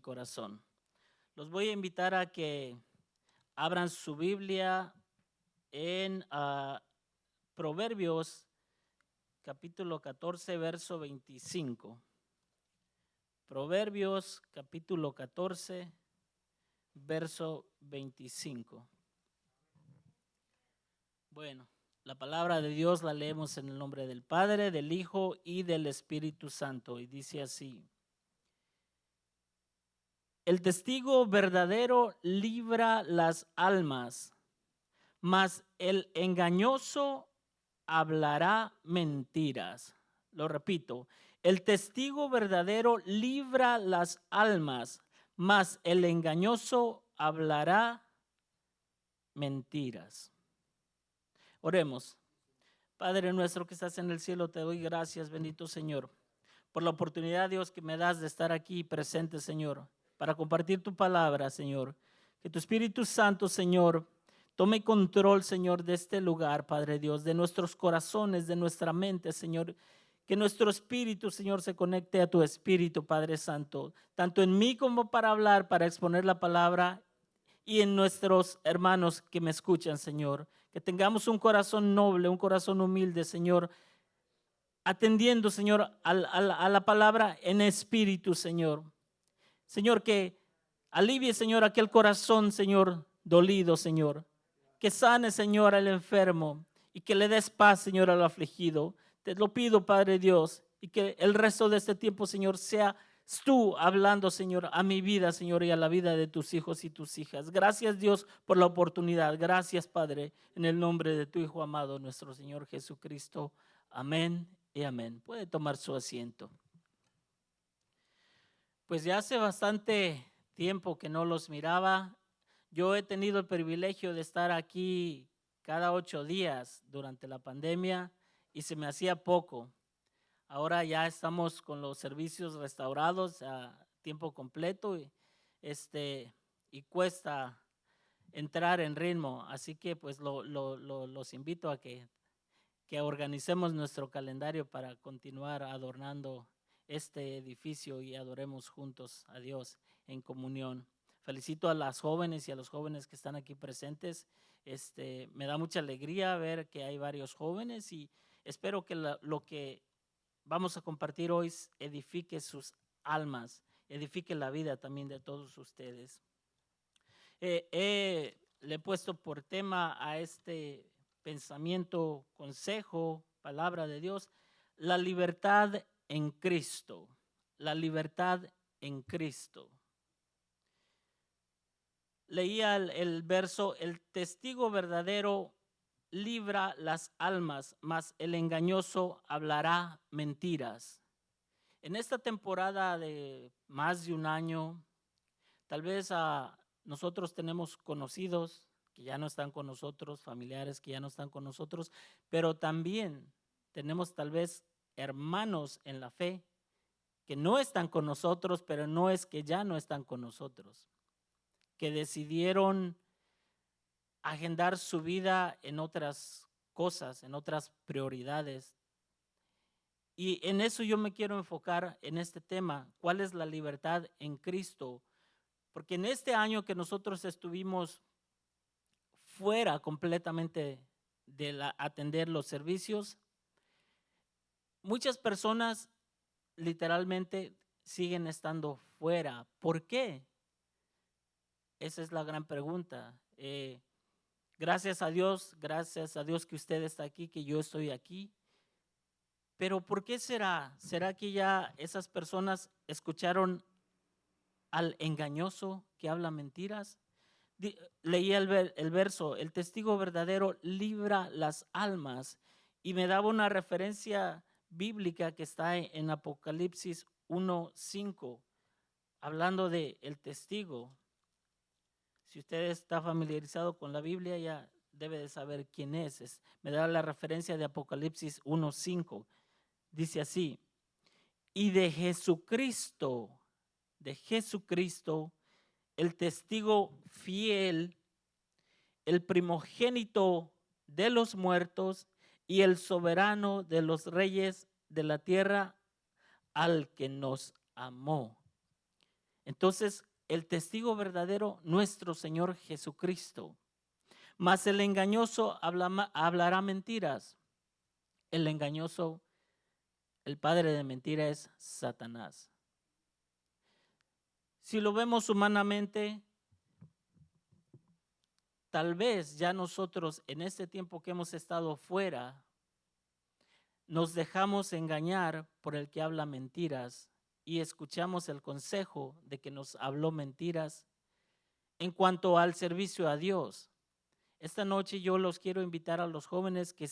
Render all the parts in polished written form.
corazón. Los voy a invitar a que abran su Biblia en Proverbios capítulo 14, verso 25. Proverbios capítulo 14, verso 25. Bueno, la palabra de Dios la leemos en el nombre del Padre, del Hijo y del Espíritu Santo. Y dice así: el testigo verdadero libra las almas, mas el engañoso hablará mentiras. Lo repito, el testigo verdadero libra las almas, mas el engañoso hablará mentiras. Oremos. Padre nuestro que estás en el cielo, te doy gracias, bendito Señor, por la oportunidad, Dios, que me das de estar aquí presente, Señor, para compartir tu palabra, Señor. Que tu Espíritu Santo, Señor, tome control, Señor, de este lugar, Padre Dios, de nuestros corazones, de nuestra mente, Señor. Que nuestro espíritu, Señor, se conecte a tu Espíritu, Padre Santo, tanto en mí como para hablar, para exponer la palabra, y en nuestros hermanos que me escuchan, Señor. Que tengamos un corazón noble, un corazón humilde, Señor, atendiendo, Señor, a la palabra en espíritu, Señor. Señor, que alivie, Señor, aquel corazón, Señor, dolido, Señor. Que sane, Señor, al enfermo y que le des paz, Señor, al afligido. Te lo pido, Padre Dios, y que el resto de este tiempo, Señor, sea tú hablando, Señor, a mi vida, Señor, y a la vida de tus hijos y tus hijas. Gracias, Dios, por la oportunidad. Gracias, Padre, en el nombre de tu Hijo amado, nuestro Señor Jesucristo. Amén y amén. Puede tomar su asiento. Pues ya hace bastante tiempo que no los miraba. Yo he tenido el privilegio de estar aquí cada 8 días durante la pandemia y se me hacía poco. Ahora ya estamos con los servicios restaurados a tiempo completo y cuesta entrar en ritmo. Así que pues los invito a que organicemos nuestro calendario para continuar adornando este edificio y adoremos juntos a Dios en comunión. Felicito a las jóvenes y a los jóvenes que están aquí presentes. Me da mucha alegría ver que hay varios jóvenes y espero que lo que vamos a compartir hoy edifique sus almas, edifique la vida también de todos ustedes. Le he puesto por tema a este pensamiento, consejo, palabra de Dios, la libertad en Cristo, la libertad en Cristo. Leía el verso: el testigo verdadero libra las almas, mas el engañoso hablará mentiras. En esta temporada de más de un año, tal vez nosotros tenemos conocidos que ya no están con nosotros, familiares que ya no están con nosotros, pero también tenemos tal vez hermanos en la fe que no están con nosotros, pero no es que ya no están con nosotros, que decidieron agendar su vida en otras cosas, en otras prioridades. Y en eso yo me quiero enfocar en este tema: ¿cuál es la libertad en Cristo? Porque en este año que nosotros estuvimos fuera completamente de atender los servicios, muchas personas literalmente siguen estando fuera. ¿Por qué? Esa es la gran pregunta. Gracias a Dios que usted está aquí, que yo estoy aquí. Pero ¿por qué será? ¿Será que ya esas personas escucharon al engañoso que habla mentiras? Leía el verso: el testigo verdadero libra las almas, y me daba una referencia bíblica que está en Apocalipsis 1:5, hablando de el testigo. Si usted está familiarizado con la Biblia, ya debe de saber quién es. Me da la referencia de Apocalipsis 1:5. Dice así: y de Jesucristo, el testigo fiel, el primogénito de los muertos y el soberano de los reyes de la tierra, al que nos amó. Entonces, el testigo verdadero, nuestro Señor Jesucristo. Mas el engañoso hablará mentiras. El engañoso, el padre de mentira es Satanás. Si lo vemos humanamente, tal vez ya nosotros en este tiempo que hemos estado fuera, nos dejamos engañar por el que habla mentiras y escuchamos el consejo de que nos habló mentiras en cuanto al servicio a Dios. Esta noche yo los quiero invitar a los jóvenes que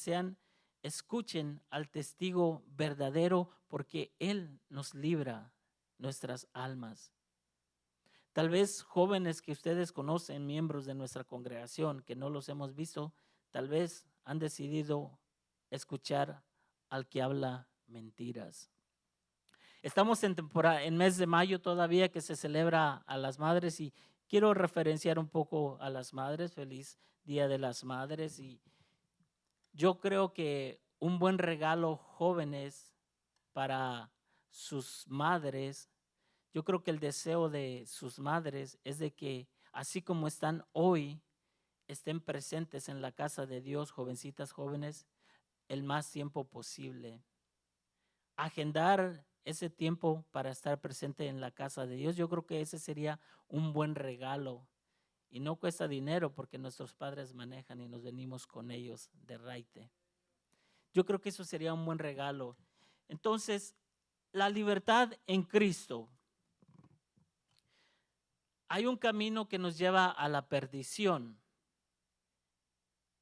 escuchen al testigo verdadero, porque Él nos libra nuestras almas. Tal vez jóvenes que ustedes conocen, miembros de nuestra congregación, que no los hemos visto, tal vez han decidido escuchar al que habla mentiras. Estamos en mes de mayo todavía, que se celebra a las madres, y quiero referenciar un poco a las madres. Feliz Día de las Madres. Y yo creo que un buen regalo, jóvenes, para sus madres, yo creo que el deseo de sus madres es de que, así como están hoy, estén presentes en la casa de Dios, jovencitas, jóvenes, el más tiempo posible. Agendar ese tiempo para estar presente en la casa de Dios, yo creo que ese sería un buen regalo. Y no cuesta dinero, porque nuestros padres manejan y nos venimos con ellos de raite. Yo creo que eso sería un buen regalo. Entonces, la libertad en Cristo. Hay un camino que nos lleva a la perdición.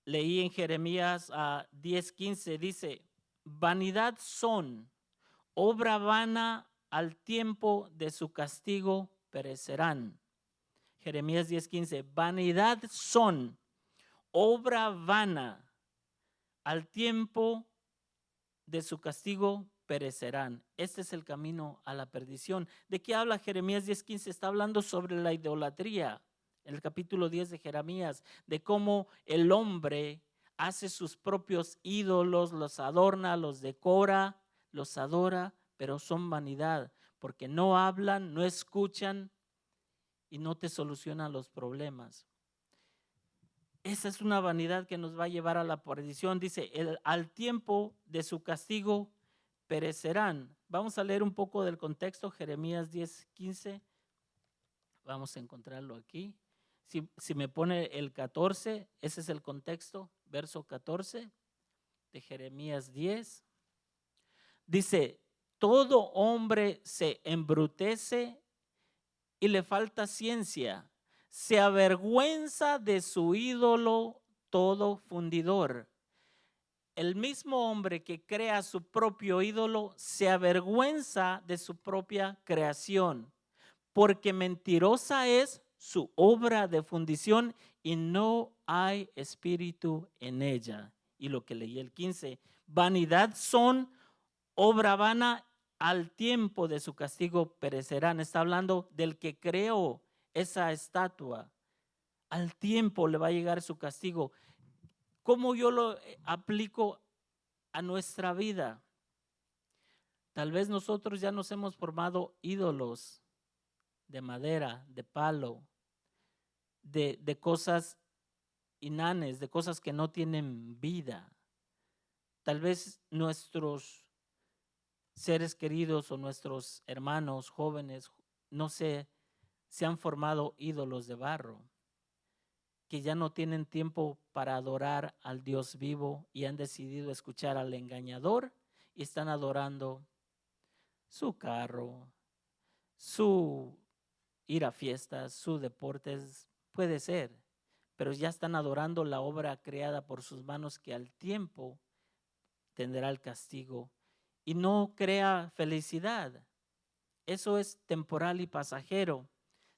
Leí en Jeremías 10:15, dice: vanidad son, obra vana, al tiempo de su castigo perecerán. Jeremías 10:15, vanidad son, obra vana, al tiempo de su castigo perecerán. Este es el camino a la perdición. ¿De qué habla Jeremías 10:15? Está hablando sobre la idolatría. En el capítulo 10 de Jeremías, de cómo el hombre hace sus propios ídolos, los adorna, los decora, los adora, pero son vanidad, porque no hablan, no escuchan y no te solucionan los problemas. Esa es una vanidad que nos va a llevar a la perdición. Dice, al tiempo de su castigo perecerán. Vamos a leer un poco del contexto, Jeremías 10:15. Vamos a encontrarlo aquí. Si me pone el 14, ese es el contexto, verso 14 de Jeremías 10. Dice, todo hombre se embrutece y le falta ciencia. Se avergüenza de su ídolo todo fundidor. El mismo hombre que crea su propio ídolo se avergüenza de su propia creación, porque mentirosa es su obra de fundición y no hay espíritu en ella. Y lo que leí el 15, vanidad son, obra vana, al tiempo de su castigo perecerán. Está hablando del que creó esa estatua. Al tiempo le va a llegar su castigo. ¿Cómo yo lo aplico a nuestra vida? Tal vez nosotros ya nos hemos formado ídolos de madera, de palo, de cosas inanes, de cosas que no tienen vida. Tal vez nuestros seres queridos o nuestros hermanos jóvenes, no sé, se han formado ídolos de barro, que ya no tienen tiempo para adorar al Dios vivo y han decidido escuchar al engañador y están adorando su carro, su ir a fiestas, su deportes, puede ser, pero ya están adorando la obra creada por sus manos, que al tiempo tendrá el castigo y no crea felicidad. Eso es temporal y pasajero.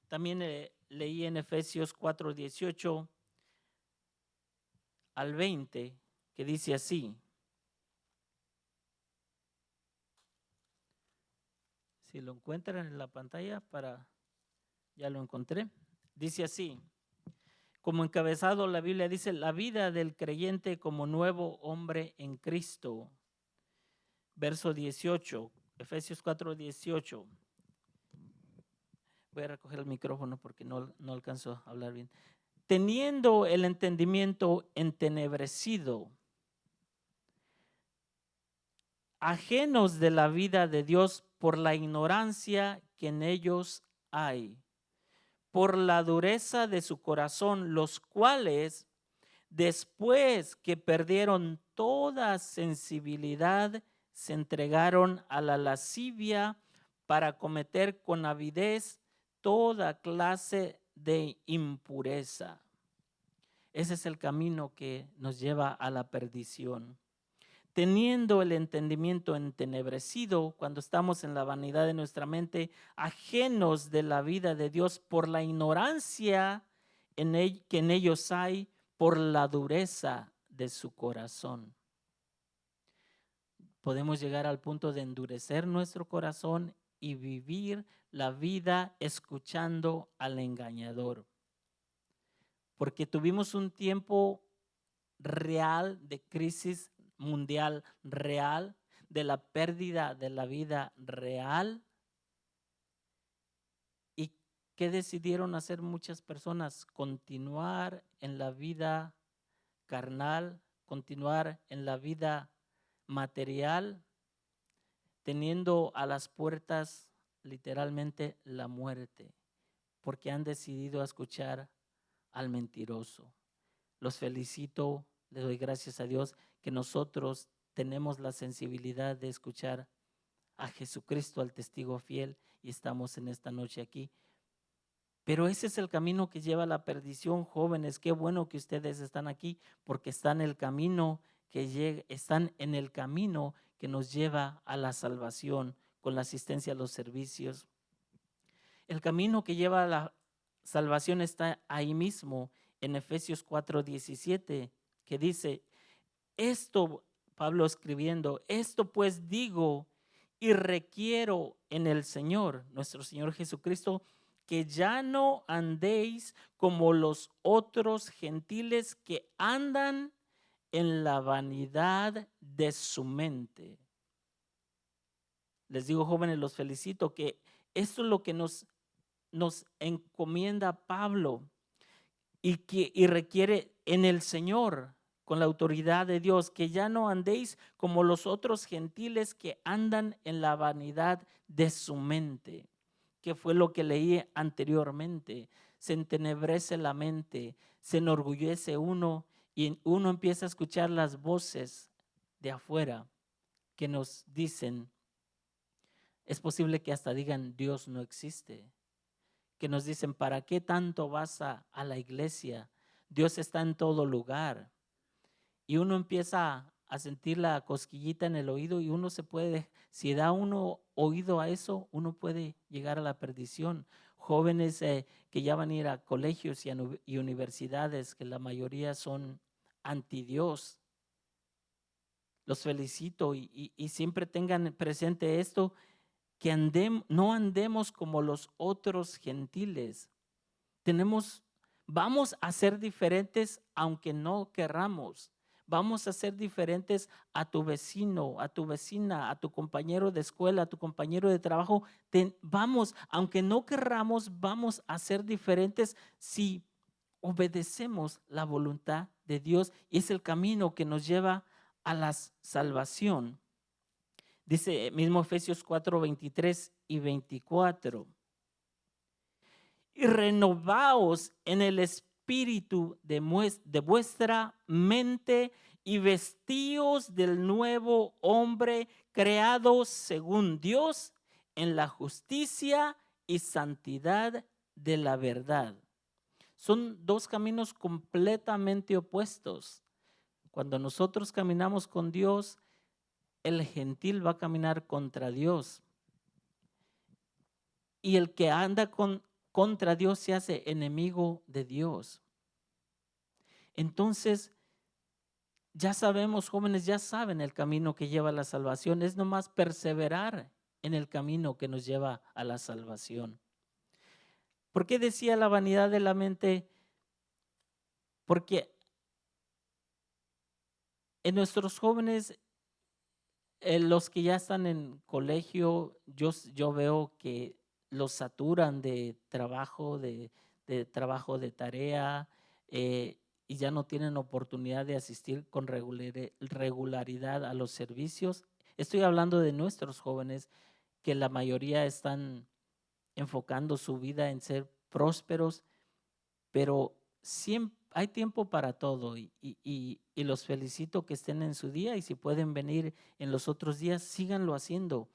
También leí en Efesios 4:18 al 20, que dice así. Si lo encuentran en la pantalla, ya lo encontré. Dice así, como encabezado la Biblia dice, la vida del creyente como nuevo hombre en Cristo. Verso 18, Efesios 4:18. Voy a recoger el micrófono porque no alcanzo a hablar bien. Teniendo el entendimiento entenebrecido, ajenos de la vida de Dios por la ignorancia que en ellos hay, por la dureza de su corazón, los cuales, después que perdieron toda sensibilidad, se entregaron a la lascivia para cometer con avidez toda clase de impureza. Ese es el camino que nos lleva a la perdición. Teniendo el entendimiento entenebrecido, cuando estamos en la vanidad de nuestra mente, ajenos de la vida de Dios por la ignorancia que en ellos hay, por la dureza de su corazón. Podemos llegar al punto de endurecer nuestro corazón y vivir la vida escuchando al engañador. Porque tuvimos un tiempo real de crisis mundial real, de la pérdida de la vida real. ¿Y qué decidieron hacer muchas personas? Continuar en la vida carnal, continuar en la vida material, teniendo a las puertas literalmente la muerte, porque han decidido escuchar al mentiroso. Los felicito, le doy gracias a Dios que nosotros tenemos la sensibilidad de escuchar a Jesucristo, al testigo fiel, y estamos en esta noche aquí. Pero ese es el camino que lleva a la perdición, jóvenes. Qué bueno que ustedes están aquí, porque están en el camino están en el camino que nos lleva a la salvación con la asistencia a los servicios. El camino que lleva a la salvación está ahí mismo en Efesios 4:17, que dice, esto, Pablo escribiendo, esto pues digo y requiero en el Señor, nuestro Señor Jesucristo, que ya no andéis como los otros gentiles que andan en la vanidad de su mente. Les digo, jóvenes, los felicito, que esto es lo que nos encomienda Pablo y requiere en el Señor, con la autoridad de Dios, que ya no andéis como los otros gentiles que andan en la vanidad de su mente, que fue lo que leí anteriormente. Se entenebrece la mente, se enorgullece uno y uno empieza a escuchar las voces de afuera que nos dicen, es posible que hasta digan Dios no existe, que nos dicen, ¿para qué tanto vas a la iglesia? Dios está en todo lugar. Y uno empieza a sentir la cosquillita en el oído y uno se puede, si da uno oído a eso, uno puede llegar a la perdición. Jóvenes que ya van a ir a colegios y universidades, que la mayoría son anti Dios. Los felicito y siempre tengan presente esto, que no andemos como los otros gentiles. Vamos a ser diferentes aunque no querramos. Vamos a ser diferentes a tu vecino, a tu vecina, a tu compañero de escuela, a tu compañero de trabajo. Vamos, aunque no querramos, vamos a ser diferentes si obedecemos la voluntad de Dios, y es el camino que nos lleva a la salvación. Dice mismo Efesios 4:23 y 24. Y renovaos en el espíritu de vuestra mente y vestíos del nuevo hombre creado según Dios en la justicia y santidad de la verdad. Son dos caminos completamente opuestos. Cuando nosotros caminamos con Dios, el gentil va a caminar contra Dios. Y el que anda contra Dios se hace enemigo de Dios. Entonces, ya sabemos, jóvenes, ya saben el camino que lleva a la salvación. Es nomás perseverar en el camino que nos lleva a la salvación. ¿Por qué decía la vanidad de la mente? Porque en nuestros jóvenes, los que ya están en colegio, yo veo que los saturan de trabajo, de tarea, y ya no tienen oportunidad de asistir con regularidad a los servicios. Estoy hablando de nuestros jóvenes, que la mayoría están enfocando su vida en ser prósperos, pero siempre hay tiempo para todo y los felicito que estén en su día, y si pueden venir en los otros días, síganlo haciendo,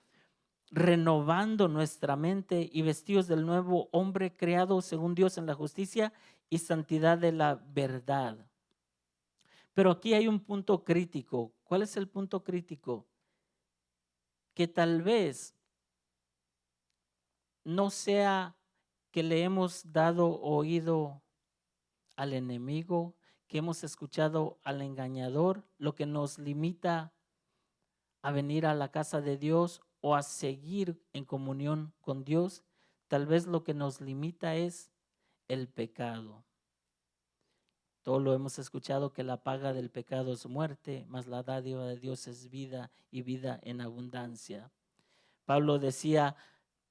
renovando nuestra mente y vestidos del nuevo hombre creado según Dios en la justicia y santidad de la verdad. Pero aquí hay un punto crítico. ¿Cuál es el punto crítico? Que tal vez no sea que le hemos dado oído al enemigo, que hemos escuchado al engañador, lo que nos limita a venir a la casa de Dios o a seguir en comunión con Dios. Tal vez lo que nos limita es el pecado. Todo lo hemos escuchado, que la paga del pecado es muerte, mas la dádiva de Dios es vida y vida en abundancia. Pablo decía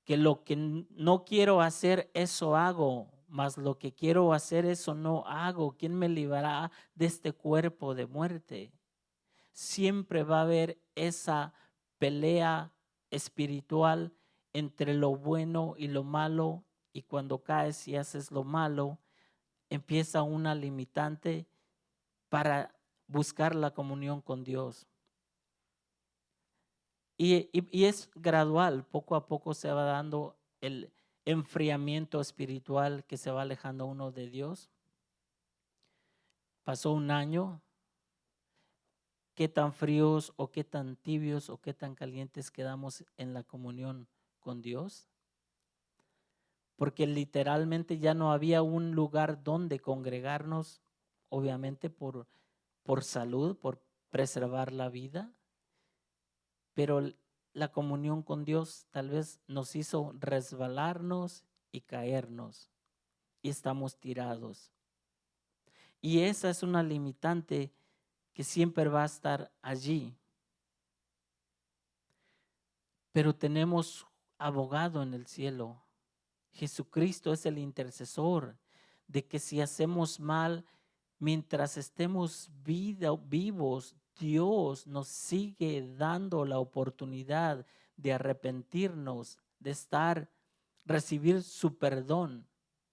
que lo que no quiero hacer, eso hago, mas lo que quiero hacer, eso no hago. ¿Quién me librará de este cuerpo de muerte? Siempre va a haber esa pelea espiritual entre lo bueno y lo malo, y cuando caes y haces lo malo, empieza una limitante para buscar la comunión con Dios. Y es gradual, poco a poco se va dando el enfriamiento espiritual, que se va alejando uno de Dios. Pasó un año, qué tan fríos o qué tan tibios o qué tan calientes quedamos en la comunión con Dios. Porque literalmente ya no había un lugar donde congregarnos, obviamente por salud, por preservar la vida, pero la comunión con Dios tal vez nos hizo resbalarnos y caernos, y estamos tirados. Y esa es una limitante que siempre va a estar allí. Pero tenemos abogado en el cielo. Jesucristo es el intercesor de que si hacemos mal, mientras estemos vivos, Dios nos sigue dando la oportunidad de arrepentirnos, de recibir su perdón,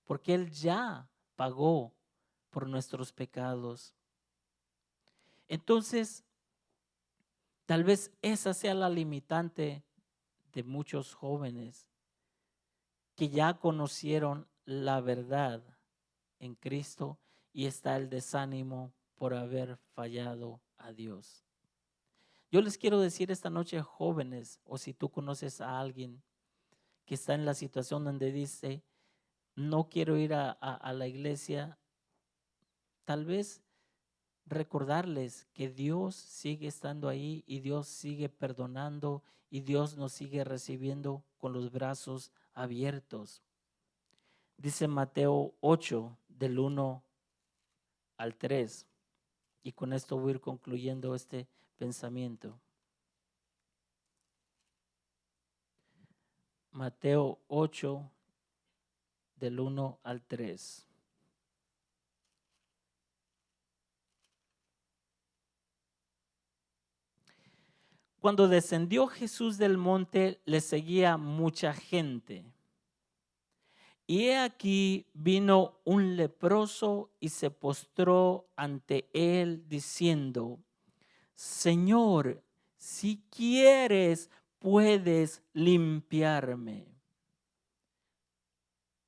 porque Él ya pagó por nuestros pecados. Entonces, tal vez esa sea la limitante de muchos jóvenes que ya conocieron la verdad en Cristo, y está el desánimo por haber fallado a Dios. Yo les quiero decir esta noche, jóvenes, o si tú conoces a alguien que está en la situación donde dice, no quiero ir a la iglesia, tal vez recordarles que Dios sigue estando ahí, y Dios sigue perdonando, y Dios nos sigue recibiendo con los brazos abiertos. Dice Mateo 8, del 1 al 3. Y con esto voy a ir concluyendo este pensamiento. Mateo 8, del 1 al 3. Cuando descendió Jesús del monte, le seguía mucha gente. Y he aquí vino un leproso y se postró ante él diciendo, Señor, si quieres, puedes limpiarme.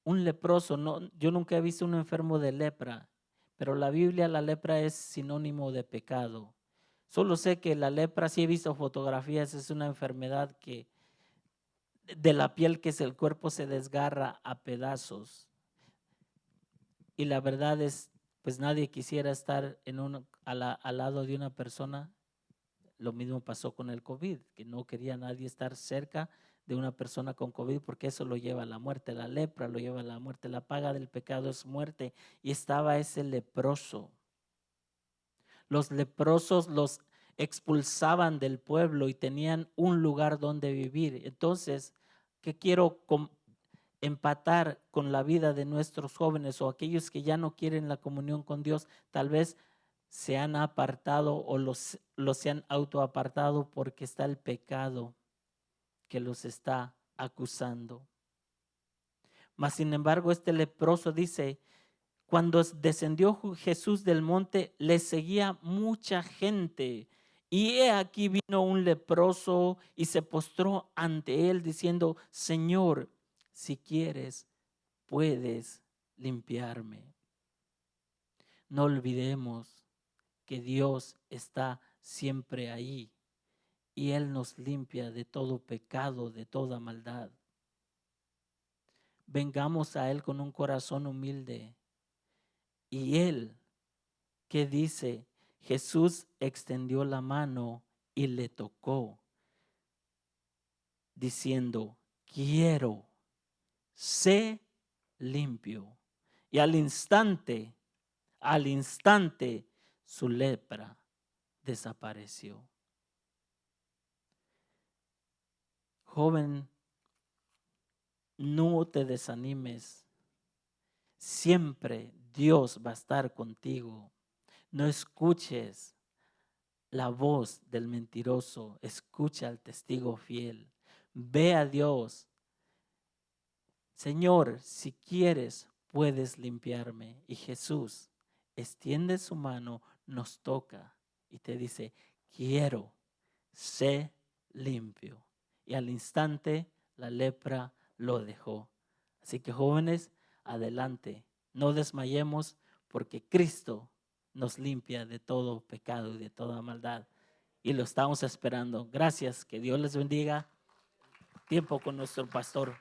Un leproso, no, yo nunca he visto un enfermo de lepra, pero la Biblia, la lepra es sinónimo de pecado. Solo sé que la lepra, sí he visto fotografías, es una enfermedad que de la piel, que el cuerpo se desgarra a pedazos. Y la verdad es, pues nadie quisiera estar al lado de una persona. Lo mismo pasó con el COVID, que no quería nadie estar cerca de una persona con COVID, porque eso lo lleva a la muerte. La lepra lo lleva a la muerte. La paga del pecado es muerte. Y estaba ese leproso. Los leprosos los expulsaban del pueblo y tenían un lugar donde vivir. Entonces, ¿qué quiero empatar con la vida de nuestros jóvenes o aquellos que ya no quieren la comunión con Dios, tal vez se han apartado o los se han autoapartado porque está el pecado que los está acusando. Mas sin embargo, este leproso dice, cuando descendió Jesús del monte, le seguía mucha gente. Y he aquí vino un leproso y se postró ante él diciendo, Señor, si quieres, puedes limpiarme. No olvidemos que Dios está siempre ahí y Él nos limpia de todo pecado, de toda maldad. Vengamos a Él con un corazón humilde. Y Él, que dice, Jesús extendió la mano y le tocó, diciendo, quiero, sé limpio. Y al instante, su lepra desapareció. Joven, no te desanimes. Siempre Dios va a estar contigo. No escuches la voz del mentiroso. Escucha al testigo fiel. Ve a Dios. Señor, si quieres, puedes limpiarme. Y Jesús extiende su mano, nos toca y te dice, quiero, sé limpio. Y al instante la lepra lo dejó. Así que jóvenes, adelante, no desmayemos porque Cristo nos limpia de todo pecado y de toda maldad. Y lo estamos esperando. Gracias, que Dios les bendiga. Tiempo con nuestro pastor.